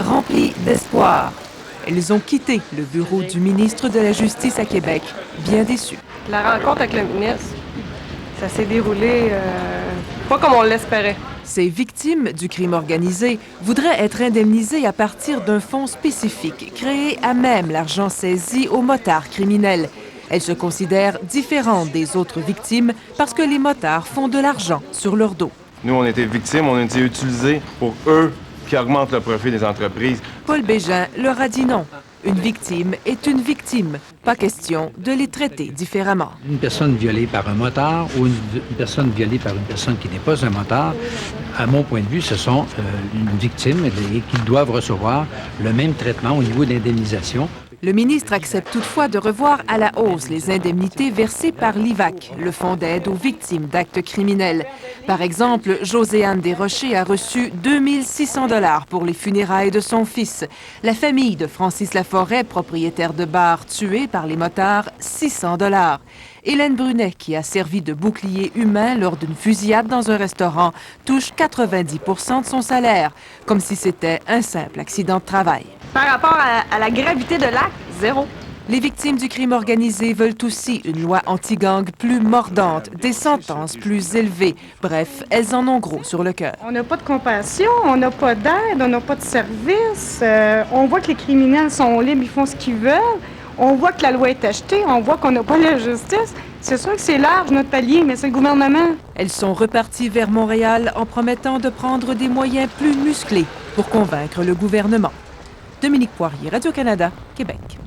remplies d'espoir. Elles ont quitté le bureau du ministre de la Justice à Québec, bien déçues. La rencontre avec le ministre, ça s'est déroulé pas comme on l'espérait. Ces victimes du crime organisé voudraient être indemnisées à partir d'un fonds spécifique créé à même l'argent saisi aux motards criminels. Elles se considèrent différentes des autres victimes parce que les motards font de l'argent sur leur dos. Nous, on était victimes, on a été utilisés pour eux qui augmentent le profit des entreprises. Paul Bégin leur a dit non. Une victime est une victime. Pas question de les traiter différemment. Une personne violée par un motard ou une personne violée par une personne qui n'est pas un motard, à mon point de vue, ce sont une victime et qu'ils doivent recevoir le même traitement au niveau d'indemnisation. Le ministre accepte toutefois de revoir à la hausse les indemnités versées par l'IVAC, le Fonds d'aide aux victimes d'actes criminels. Par exemple, Joséanne Desrochers a reçu 2 600 $ pour les funérailles de son fils. La famille de Francis Laforêt, propriétaire de bar tué par les motards, 600 $. Hélène Brunet, qui a servi de bouclier humain lors d'une fusillade dans un restaurant, touche 90 % de son salaire, comme si c'était un simple accident de travail. Par rapport à la gravité de l'acte, zéro. Les victimes du crime organisé veulent aussi une loi anti-gang plus mordante, des sentences plus élevées. Bref, elles en ont gros sur le cœur. On n'a pas de compassion, on n'a pas d'aide, on n'a pas de service. On voit que les criminels sont libres, ils font ce qu'ils veulent. On voit que la loi est achetée, on voit qu'on n'a pas la justice. C'est sûr que c'est large, notre palier, mais c'est le gouvernement. Elles sont reparties vers Montréal en promettant de prendre des moyens plus musclés pour convaincre le gouvernement. Dominique Poirier, Radio-Canada, Québec.